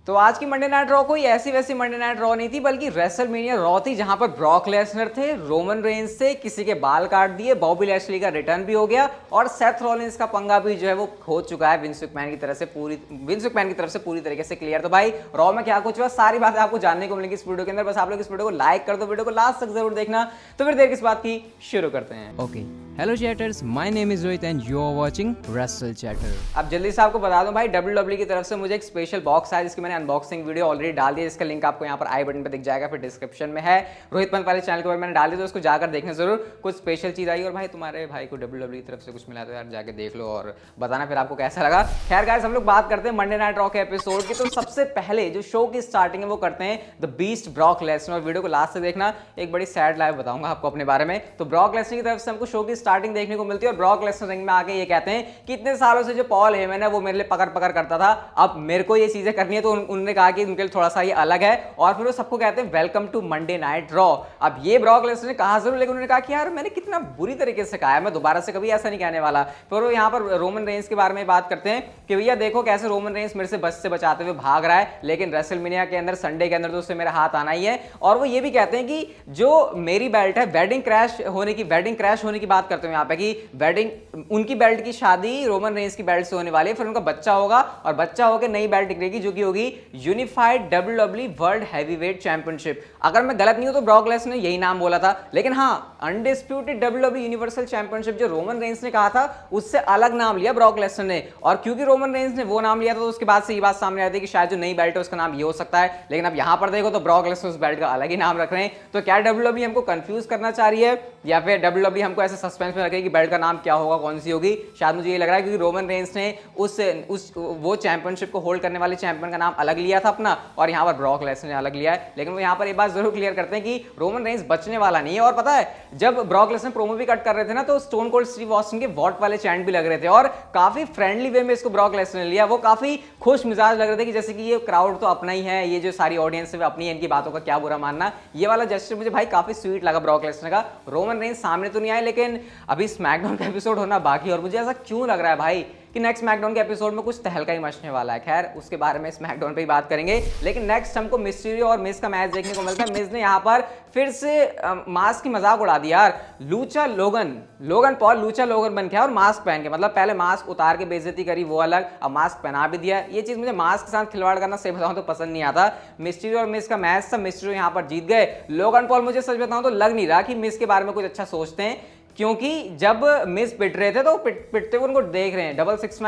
तो आज की मंडे नाइट रॉ कोई ऐसी वैसी मंडे नाइट रॉ नहीं थी, बल्कि रेसलमेनिया रॉ थी, जहां पर ब्रॉक लेसनर थे, रोमन रेंज से किसी के बाल काट दिए, बॉबी लैशली का रिटर्न भी हो गया और सेथ रॉलिंस का पंगा भी जो है वो हो चुका है विंस मैकमैन की तरफ से पूरी तरीके से क्लियर। तो भाई रॉ में क्या कुछ हुआ, सारी बातें आपको जानने को मिलेंगी इस वीडियो के अंदर। बस आप लोग इस वीडियो को लाइक कर दो, वीडियो को लास्ट तक जरूर देखना। तो फिर देर किस बात की, शुरू करते हैं। Okay. Hello chatters, my name is Rohit and you are watching Wrestle Chatter. अब जल्दी से आपको बता दूं भाई, WWE की तरफ से मुझे एक स्पेशल बॉक्स आया जिसकी मैंने अनबॉक्सिंग वीडियो ऑलरेडी डाल दी है, जिसका लिंक आपको यहाँ पर आई बटन पे दिख जाएगा, फिर डिस्क्रिप्शन में है। रोहित पंत वाले चैनल के ऊपर मैंने डाल दी, तो उसको जाकर देखना जरूर, कुछ स्पेशल चीज आई। और भाई तुम्हारे भाई को WWE की तरफ से कुछ मिला तो यार जाके देख लो और बताना फिर आपको कैसा लगा। खैर गाइस, हम लोग बात करते हैं मंडे नाइट रॉ के एपिसोड की। तो सबसे पहले जो शो की स्टार्टिंग है वो करते हैं the beast Brock Lesnar. Video को लास्ट से देखना, एक बड़ी सैड लाइफ बताऊंगा आपको अपने बारे में। तो ब्रॉक लेसनर की तरफ से हमको शो की स्टार्टिंग देखने को मिलती है और ब्रॉक लेसनर रिंग में आके ये कहते हैं कि इतने सालों से जो पॉल हेमन है वो मेरे लिए पकड़ पकड़ करता था, अब मेरे को ये चीजें करनी है। तो उन्होंने कहा कि उनके लिए थोड़ा सा ये अलग है और फिर वो सबको कहते हैं welcome to Monday night Raw. अब ये ब्रॉक लेसनर ने कहा जरूर, लेकिन उन्होंने कहा कि यार मैंने कितना बुरी तरीके से कहा है, मैं दोबारा से कभी ऐसा नहीं कहने वाला। फिर वो यहाँ पर रोमन रेंज के बारे में बात करते हैं कि भैया देखो कैसे रोमन रेंज मेरे से बच से बचाते हुए भाग रहा है, लेकिन रेसलमेनिया के अंदर संडे के अंदर तो उससे मेरा हाथ आना ही है। और वो ये भी कहते हैं कि जो मेरी बेल्ट है, वेडिंग क्रैश होने की बात करते हैं यहाँ पे कि उनकी बेल्ट की शादी रोमन रेंज की बेल्ट से होने वाली है, फिर उनका बच्चा होगा और बच्चा होकर नई बेल्ट निकलेगी जो कि होगी unified WWE world heavyweight championship. अगर मैं गलत नहीं हूं तो ब्रॉक लेसनर ने यही नाम बोला था, लेकिन हाँ अनडिस्प्यूटेड WWE यूनिवर्सल चैंपियनशिप जो रोमन रेंज ने कहा था उससे अलग नाम लिया ब्रॉक लेसनर ने। और क्योंकि रोमन रेंज ने वो नाम लिया था तो उसके बाद से ये बात सामने आती है कि शायद जो नई बेल्ट है उसका नाम ये हो सकता है। लेकिन अब यहां पर देखो तो ब्रॉक लेसनर उस बेल्ट का अलग ही नाम रख रहे हैं। तो क्या WWE हमको कंफ्यूज करना चाह रही है या फिर WWE हमको ऐसे सस्पेंस में रखेगी कि बेल्ट का नाम क्या होगा, कौन सी होगी? शायद मुझे ये लग रहा है क्योंकि रोमन रेंज ने वो चैंपियनशिप को होल्ड करने वाले चैंपियन का नाम अलग लिया था अपना, और यहाँ पर ब्रॉक लेसनर ने अलग लिया है। लेकिन वो यहाँ पर एक बात जरूर क्लियर करते हैं कि रोमन रेंज बचने वाला नहीं है। और पता है जब ब्रॉक लेसनर प्रोमो भी कट कर रहे थे ना, तो स्टोन कोल्ड स्टीव ऑस्टिन के वॉट वाले चैंट भी लग रहे थे और काफी फ्रेंडली वे में इसको ब्रॉक लेसनर ने लिया। वो काफी खुश मिजाज लग रहे थे कि जैसे कि ये क्राउड तो अपना ही है, ये जो सारी ऑडियंस है अपनी है, इनकी बातों का क्या बुरा मानना। ये वाला जेस्चर मुझे भाई काफी स्वीट लगा ब्रॉक लेसनर का। रोमन रेंज सामने तो नहीं आए, लेकिन अभी स्मैकडाउन का एपिसोड होना बाकी, और मुझे ऐसा क्यों लग रहा है भाई कि नेक्स्ट स्मैकडाउन के एपिसोड में कुछ तहलका ही मचने वाला है। खैर उसके बारे में स्मैकडाउन पे ही बात करेंगे। लेकिन नेक्स्ट हमको मिस्टीरियो और मिस का मैच देखने को मिलता है। मिस ने यहाँ पर फिर से मास्क की मजाक उड़ा दिया यार। लोगन पॉल लूचा लोगन बन के और मास्क पहन के, मतलब पहले मास्क उतार के बेइज्जती करी वो अलग, अब मास्क पहना भी दिया। ये चीज मुझे मास्क के साथ खिलवाड़ करना सही बताऊं तो पसंद नहीं आता। मिस्टीरियो और मिस का मैच था, मिस्टीरियो यहाँ पर जीत गए। लोगन पॉल मुझे सच बताऊं तो लग नहीं रहा कि मिस के बारे में कुछ अच्छा सोचते हैं, क्योंकि जब मिस पिट रहे थे तो पिटते हुए उनको देख रहे हैं। Double six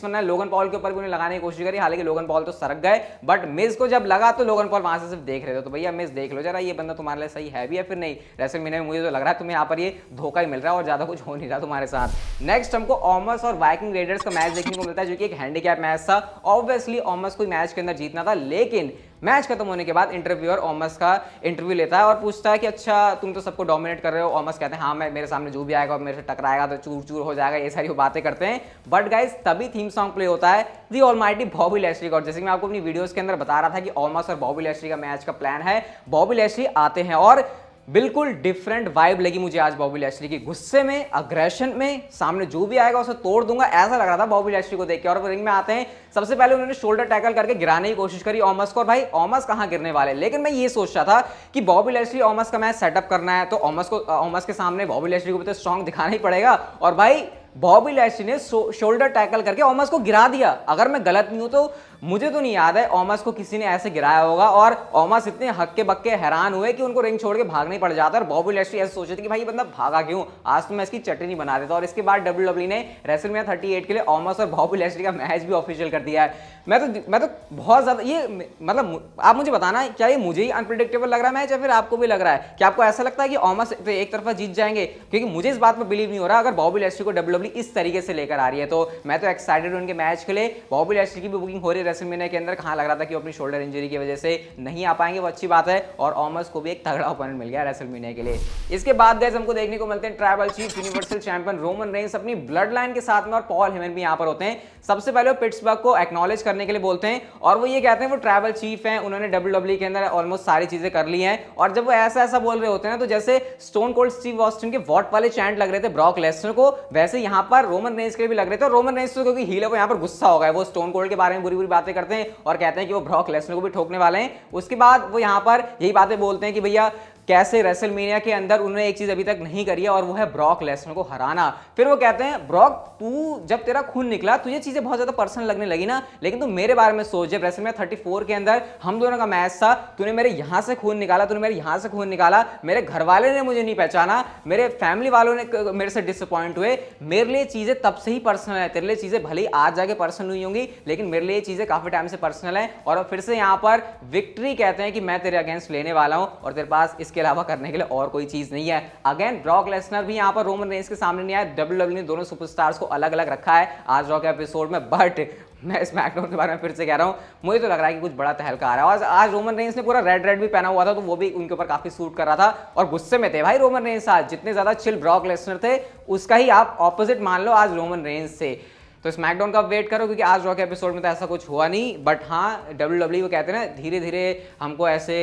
man Logan Paul के ऊपर भी उन्हें लगाने की कोशिश करी, हालांकि लोगन पॉल तो सरक गए, बट मिस को जब लगा तो लोगन पॉल वहां से सिर्फ देख रहे थे। तो भैया मिस देख लो जरा, ये बंदा तुम्हारे लिए सही है भी या फिर नहीं। रेसलमेनिया में मुझे तो लग रहा है तुम्हें यहाँ पर ये धोखा ही मिल रहा है और ज्यादा कुछ हो नहीं रहा तुम्हारे साथ। नेक्स्ट हमको ऑमस और वाइकिंग रेडर्स का मैच देखने को मिलता है, जो कि एक हैंडीकैप मैच था। ऑब्वियसली ऑमस को मैच के अंदर जीतना था, लेकिन मैच खत्म होने के बाद इंटरव्यूअर ऑमस का इंटरव्यू लेता है और पूछता है कि अच्छा तुम तो सबको डोमिनेट कर रहे हो। ऑमस कहते हैं हाँ, मेरे सामने जो भी आएगा और मेरे से टकराएगा तो चूर चूर हो जाएगा, ये सारी बातें करते हैं। बट गाइस तभी थीम सॉन्ग प्ले होता है दी ऑलमाइटी बॉबी लैशली का। और जैसे कि मैं आपको अपनी वीडियोस के अंदर बता रहा था कि ऑमस और बॉबी लैशली का मैच का प्लान है, बॉबी लैशली आते हैं और बिल्कुल डिफरेंट वाइब लगी मुझे आज बॉबी लैशली की। गुस्से में, अग्रेशन में, सामने जो भी आएगा उसे तोड़ दूंगा, ऐसा लग रहा था बॉबी लैशली को देख के। और रिंग में आते हैं, सबसे पहले उन्होंने शोल्डर टैकल करके गिराने की कोशिश करी ऑमस को, और भाई ऑमस कहां गिरने वाले। लेकिन मैं ये सोच रहा था कि बॉबी लैशली ऑमस का मैच सेटअप करना है तो ऑमस के सामने बॉबी लैशली को भी तो स्ट्रॉन्ग दिखाना ही पड़ेगा। और भाई बॉबी लैशली ने शोल्डर टैकल करके ऑमस को गिरा दिया। अगर मैं गलत नहीं हूं तो मुझे तो नहीं याद है ऑमस को किसी ने ऐसे गिराया होगा, और ऑमस इतने हक्के बक्के हैरान हुए कि उनको रिंग छोड़ के भागना ही पड़ जाता है। और बॉबी लैशली ऐसे सोच रही थी कि भाई ये बंदा भागा क्यों, आज तो मैं इसकी चटनी बना देता। और इसके बाद WWE ने रेसलमेनिया 38 के लिए ऑमस और बॉबी लैशली का मैच भी ऑफिशियल कर दिया है। मैं तो बहुत ज्यादा ये, मतलब आप मुझे बताना क्या ये मुझे ही अनप्रिडिक्टेबल लग रहा है मैच या फिर आपको भी लग रहा है कि आपको ऐसा लगता है कि ऑमस तो एक तरफा जीत जाएंगे? क्योंकि मुझे इस बात पर बिलीव नहीं हो रहा अगर बॉबी लैशली को WWE इस तरीके से लेकर आ रही है। तो मैं तो एक्साइटेड हूं उनके मैच के लिए। बॉबी लैशली की भी बुकिंग हो रही है रेसलमेनिया के अंदर। कहां लग रहा था कि वो अपनी शोल्डर इंजरी की वजह से नहीं आ पाएंगे, वो अच्छी बात है। और ऑमस को भी एक तगड़ा ओपोनेंट मिल गया रेसलमेनिया के लिए। इसके बाद गाइस हमको देखने को मिलते हैं tribal chief universal champion Roman Reigns अपनी ब्लड लाइन के साथ में, और पॉल हेमन भी यहाँ पर होते हैं। सबसे पहले वो पिट्सबर्ग को एक्नॉलेज करने के लिए बोलते हैं और वो ये कहते हैं वो ट्राइबल चीफ हैं, उन्होंने WWE के अंदर ऑलमोस्ट सारी चीजें कर ली हैं। और जब वो ऐसा बोल रहे होते हैं ना, तो जैसे स्टोन कोल्ड स्टीव ऑस्टिन के वॉट वाले चैंट लग रहे थे ब्रॉक लेसनर को, वैसे यहाँ पर रोमन रेंज के भी लग रहे थे। रोमन रेंज तो क्योंकि हील है, वो यहाँ पर गुस्सा हो गया, वो स्टोन कोल्ड के बारे में बुरी बुरी बातें करते हैं और कहते हैं कि वो ब्रॉक लेसनर को भी ठोकने वाले हैं। उसके बाद वो यहाँ पर यही बातें बोलते हैं कि भैया कैसे रेसलमेनिया के अंदर उन्होंने एक चीज अभी तक नहीं करी है और वो है ब्रॉक लेसनर को हराना। फिर वो कहते हैं ब्रॉक तू जब तेरा खून निकला तुझे चीजें बहुत ज्यादा पर्सनल लगने लगी ना, लेकिन तू मेरे बारे में सोच, जब रेसलमेनिया 34 के अंदर हम दोनों का मैच था, तूने मेरे यहां से खून निकाला, तूने मेरे यहां से खून निकाला, मेरे घर वाले ने मुझे नहीं पहचाना, मेरे फैमिली वालों ने मेरे से डिसअपॉइंट हुए, मेरे लिए चीजें तब से ही पर्सनल है, तेरे लिए चीजें भले ही आज जाके पर्सनल हुई होंगी लेकिन मेरे लिए चीजें काफी टाइम से पर्सनल है। और फिर से यहाँ पर विक्ट्री कहते हैं कि मैं तेरे अगेंस्ट लेने वाला हूं और तेरे पास इसके अलावा करने के लिए और कोई चीज नहीं है। अगेन ब्रॉक लेसनर भी यहाँ पर रोमन रेंस के सामने नहीं आया। डब्ल्यूडब्ल्यू ने दोनों सुपरस्टार्स को अलग अलग रखा है आज रॉ के एपिसोड में, बट मैं स्मैकडाउन के बारे में फिर से कह रहा हूं, मुझे तो लग रहा है कि कुछ बड़ा तहलका आ रहा है। आज रोमन रेंस ने पूरा रेड भी पहना हुआ था तो वो भी उनके ऊपर काफी सूट कर रहा था और गुस्से में थे भाई रोमन रेंस। आज जितने ज्यादा चिल ब्रॉक लेसनर थे उसका ही आप ऑपोजिट मान लो आज रोमन रेंस से। तो स्मैकडाउन का वेट करो क्योंकि आज रॉ के एपिसोड में तो ऐसा कुछ हुआ नहीं, बट हाँ डब्ल्यूडब्ल्यू वो कहते हैं ना धीरे धीरे हमको ऐसे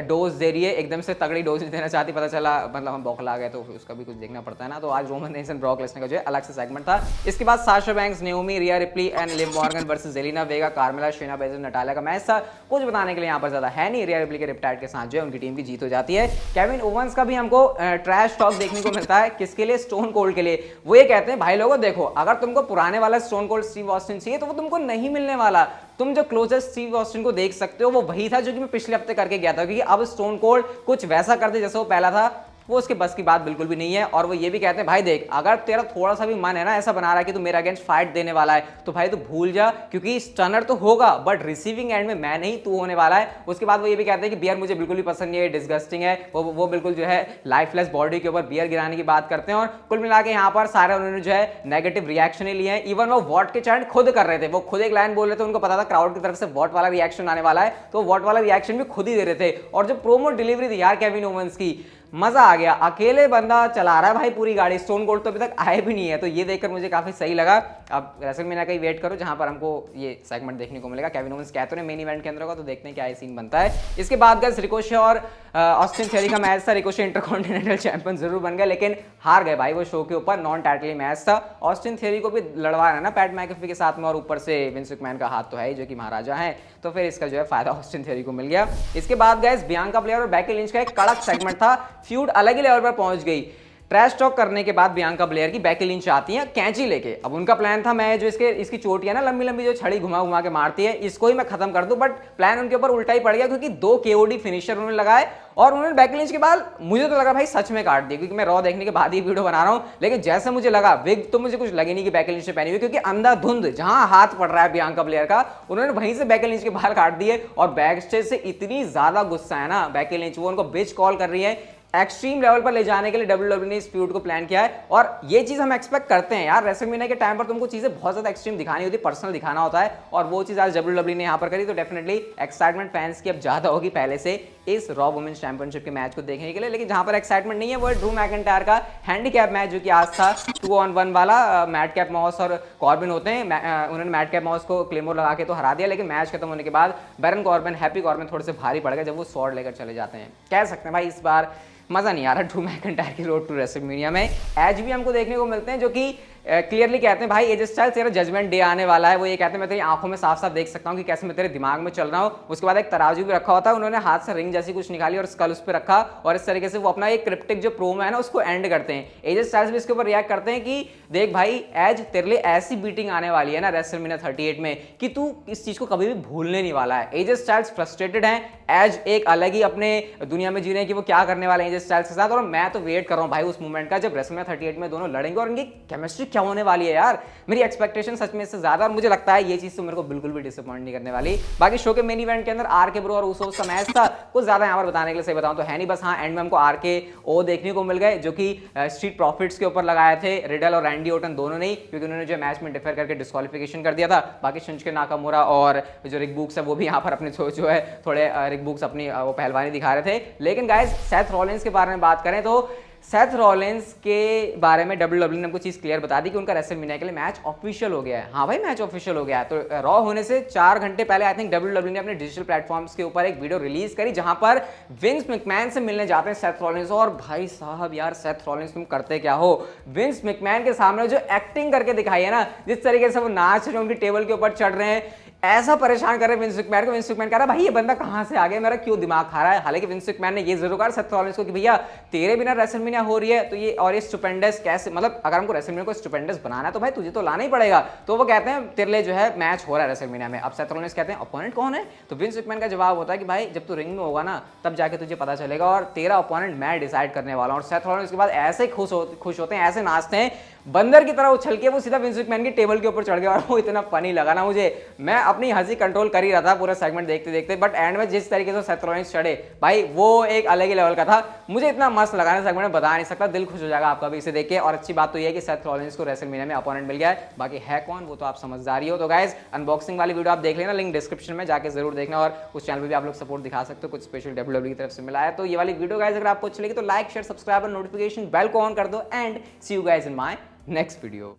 डोज दे रही है, एकदम से तगड़ी डोज नहीं देना चाहती, पता चला मतलब हम बौखला गए तो उसका भी कुछ देखना पड़ता है ना। तो आज Roman Reigns and Brock Lesnar का जो है अलग से सेगमेंट था। इसके बाद Sasha Banks, Naomi, Rhea Ripley and Liv Morgan versus Zelina Vega, Carmella, Shayna Baszler, Natalya का मैच था। कुछ बताने के लिए यहाँ पर ज्यादा है नहीं, रिया रिप्ली के रिपटाइड के साथ जो है उनकी टीम की जीत हो जाती है। केविन ओवंस का भी हमको ट्रैश टॉक देखने को मिलता है, किसके लिए? स्टोन कोल्ड के लिए। वो ये कहते हैं भाई लोगों देखो, अगर तुमको पुराने वाला स्टोन कोल्ड स्टीव ऑस्टिन चाहिए तो वो तुमको नहीं मिलने वाला। तुम जो क्लोजेस्ट स्टीव ऑस्टिन को देख सकते हो वो वही था जो कि मैं पिछले हफ्ते करके गया था, क्योंकि अब स्टोन कोल्ड कुछ वैसा कर दे जैसे वो पहला था, वो उसके बस की बात बिल्कुल भी नहीं है। और वो ये भी कहते हैं भाई देख, अगर तेरा थोड़ा सा भी मन है ना ऐसा बना रहा है कि तू मेरे अगेंस्ट फाइट देने वाला है तो भाई तू भूल जा, क्योंकि स्टनर तो होगा बट रिसीविंग एंड में मैं नहीं तू होने वाला है। उसके बाद वो ये भी कहते हैं कि बियर मुझे बिल्कुल भी पसंद नहीं है, डिस्गस्टिंग है, वो बिल्कुल जो है लाइफलेस बॉडी के ऊपर बियर गिराने की बात करते हैं। और कुल मिला के यहाँ पर सारे उन्होंने जो है नेगेटिव रिएक्शन ही लिए हैं। इवन वो वॉट के चैंट खुद कर रहे थे, वो खुद एक लाइन बोल रहे थे, उनको पता था क्राउड की तरफ से वॉट वाला रिएक्शन आने वाला है तो वॉट वाला रिएक्शन भी खुद ही दे रहे थे। और जो प्रोमो डिलीवरी थी यार केविन ओवंस की, मजा आ गया। अकेले बंदा चला रहा है भाई पूरी गाड़ी, स्टोन कोल्ड तो अभी तक आए भी नहीं है, तो ये देखकर मुझे काफी सही लगा। अब रेसलमेनिया का ही वेट करो जहां पर हमको ये सेगमेंट देखने को मिलेगा। केविन ओवंस कहते हैं मेन इवेंट के अंदर होगा, तो देखते हैं क्या ये सीन बनता है। इसके बाद गाइस रिकोशे और ऑस्टिन थियरी का मैच था। रिकोशे इंटरकॉन्टिनेंटल चैंपियन जरूर बन गए लेकिन हार गए भाई वो शो के ऊपर, नॉन टाइटल मैच था। ऑस्टिन थियरी को भी लड़वा है ना पैट मैकेफी के साथ में, और ऊपर से विंस मैकमैन का हाथ तो है जो कि महाराजा है, तो फिर इसका जो है फायदा ऑस्टिन थियरी को मिल गया। इसके बाद गाइस बियांका ब्लेयर और बेकी लिंच का एक कड़क सेगमेंट था, फ्यूड अलग ही लेवल पर पहुंच गई। ट्रैश टॉक करने के बाद बियांका ब्लेयर की बेकी लिंच आती है कैंची लेके। अब उनका प्लान था मैं जो इसकी चोटी है ना लंबी लंबी जो छड़ी घुमा घुमा के मारती है इसको ही मैं खत्म कर दूं, बट प्लान उनके ऊपर उल्टा ही पड़ गया क्योंकि 2 केओडी फिनिशर उन्होंने लगाए और उन्होंने बेकी लिंच के बाद मुझे तो लगा भाई सच में काट दी, क्योंकि मैं रॉ देखने के बाद ही वीडियो बना रहा हूं, लेकिन जैसे मुझे लगा विग तो मुझे कुछ लगी नहीं कि बेकी लिंच ने पहनी हुई, क्योंकि अंधाधुंध जहां हाथ पड़ रहा है बियांका ब्लेयर का उन्होंने वहीं से बेकी लिंच के बाल काट दिए। और बैक स्टेज से इतनी ज्यादा गुस्सा है ना बेकी लिंच, वो उनको बिच कॉल कर रही है। एक्सट्रीम लेवल पर ले जाने के लिए डब्ल्यूडब्ल्यू ने इस फ्यूड को प्लान किया है और ये चीज हम एक्सपेक्ट करते हैं यार। रेसलमेनिया के टाइम पर तुमको चीजें बहुत ज्यादा एक्सट्रीम दिखानी होती है, पर्सनल दिखाना होता है, और वो चीज आज डब्ल्यूडब्ल्यू ने यहां पर करी, तो डेफिनेटली एक्साइटमेंट फैंस की अब ज्यादा होगी पहले से इस रॉ वुमेन्स चैंपियनशिप के मैच को देखने के लिए। लेकिन जहां पर एक्साइटमेंट नहीं है वो है ड्रू मैकिंटायर का हैंडीकैप मैच जो कि आज था 2-on-1 वाला। मैडकैप मॉस और कॉर्बिन होते हैं, उन्होंने मैडकैप मॉस को क्लेमोर लगा के तो हरा दिया, लेकिन मैच खत्म होने के बाद बैरन कॉर्बिन, हैप्पी कॉर्बिन थोड़े से भारी पड़ गए जब वो स्वॉर्ड लेकर चले जाते हैं। कह सकते हैं भाई इस बार मजा नहीं आ रहा ड्रू मैकिंटायर की रोड टू रेसलमेनिया में। एज भी हमको देखने को मिलते हैं जो कि क्लियरली कहते हैं भाई एजे स्टाइल्स तेरा जजमेंट डे आने वाला है। वो ये कहते हैं मैं तेरी आंखों में साफ साफ देख सकता हूँ कि कैसे मैं तेरे दिमाग में चल रहा हूँ। उसके बाद एक तराजू भी रखा होता है, उन्होंने हाथ से रिंग जैसी कुछ निकाली और स्कल उस पर रखा, और इस तरीके से वो अपना एक क्रिप्टिक जो प्रोमो है ना उसको एंड करते हैं। एजे स्टाइल्स भी इसके ऊपर रिएक्ट करते हैं कि देख भाई एज तेरे लिए ऐसी बीटिंग आने वाली है ना रेसलमेनिया 38 में कि तू इस चीज को कभी भी भूलने नहीं वाला है। एजे स्टाइल्स फ्रस्ट्रेटेड हैं, एज एक अलग ही अपने दुनिया में जी रहे हैं कि वो क्या करने वाले हैं एजे स्टाइल्स के साथ, और मैं तो वेट कर रहा हूँ भाई उस मूवमेंट का जब रेसलमेनिया 38 में दोनों लड़ेंगे और इनकी केमिस्ट्री क्या होने वाली है यार। मेरी एक्सपेक्टेशन सच में इससे ज्यादा, और मुझे लगता है ये चीज तो मेरे को बिल्कुल भी डिसअपॉइंट नहीं करने वाली। बाकी शो के मेन इवेंट के अंदर आरके ब्रो और उसोस का मैच था, कुछ ज्यादा यहाँ पर बताने के लिए सही बताऊं तो है नहीं, बस हाँ एंड में हमको आरके ओ देखने को मिल गए जो कि स्ट्रीट प्रॉफिट्स के ऊपर लगाए थे, रिडल और रैंडी ओटन दोनों नहीं, क्योंकि उन्होंने जो मैच में डिफर करके डिस्क्वालिफिकेशन कर दिया था। बाकी शिंजुके नाकामुरा और जो रिक बुक्स है वो भी यहाँ पर अपने जो है थोड़े रिक बुक्स अपनी वो पहलवानी दिखा रहे थे। लेकिन गाइस सेथ रॉलिंस के बारे में बात करें तो सेथ रॉलिंस के बारे में डब्ल्यूडब्ल्यू ने हमको चीज क्लियर बता दी कि उनका रेसलमेनिया के लिए मैच ऑफिशियल हो गया है। हाँ भाई मैच ऑफिशियल हो गया है। तो रॉ होने से 4 घंटे पहले आई थिंक डब्ल्यूडब्ल्यू ने अपने डिजिटल प्लेटफॉर्म्स के ऊपर एक वीडियो रिलीज करी जहां पर विंस मैकमैन से मिलने जाते हैं सेथ रॉलिंस। और भाई साहब यार सेथ रॉलिंस तुम करते क्या हो, विंस मैकमैन के सामने जो एक्टिंग करके दिखाई है ना, जिस तरीके से वो नाच रहे हैं, उनकी टेबल के ऊपर चढ़ रहे हैं, ऐसा परेशान कर रहे विंस मैकमैन को। विंस मैकमैन कह रहा भाई ये बंदा कहां से आ गया, मेरा क्यों दिमाग खा रहा है। हालांकि विंस मैकमैन ने ये जरूर कहा सेथ रॉलिंस को कि भैया तेरे बिना रेसलमेनिया हो रही है तो ये और ये स्टुपेंडस कैसे, मतलब अगर हमको रेसलमेनिया को स्टुपेंडस बनाना है तो भाई तुझे तो लाना ही पड़ेगा। तो वो कहते हैं तेरे लिए जो है मैच हो रहा है रेसलमेनिया में। अब सेथ रॉलिंस कहते हैं अपोनेंट कौन है, तो विंस मैकमैन का जवाब होता है कि भाई जब तू रिंग में होगा ना तब जाके तुझे पता चलेगा और तेरा अपोनेंट मैं डिसाइड करने वाला हूं। और सेथ रॉलिंस के बाद ऐसे खुश होते हैं, ऐसे नाचते हैं बंदर की तरह उछल के वो सीधा विंस मैकमैन की टेबल के ऊपर चढ़ गया और वो इतना फनी लगा ना मुझे। मैं अपनी हंसी कंट्रोल कर ही रहा था पूरा सेगमेंट देखते देखते, बट एंड में जिस तरीके से सेथ रॉलिंस चढ़े भाई वो एक अलग ही लेवल का था। मुझे इतना मस्त लगा ना सेगमेंट में बता नहीं सकता, दिल खुश हो जाएगा आपका भी इसे देख के। और अच्छी बात तो ये है कि सेथ रॉलिंस को रेसलमेनिया में अपोनेंट मिल गया है, बाकी है कौन वो तो आप समझदार ही हो। तो गाइस अनबॉक्सिंग वाली वीडियो आप देख लेना, लिंक डिस्क्रिप्शन में जाके जरूर देखना। और उस चैनल पर भी आप लोग सपोर्ट दिखा सकते हो, कुछ स्पेशल WWE की तरफ से मिला है। तो ये वाली वीडियो गाइस अगर आपको अच्छी लगी तो लाइक शेयर सब्सक्राइब और नोटिफिकेशन बेल को ऑन कर दो and see you guys in my next video.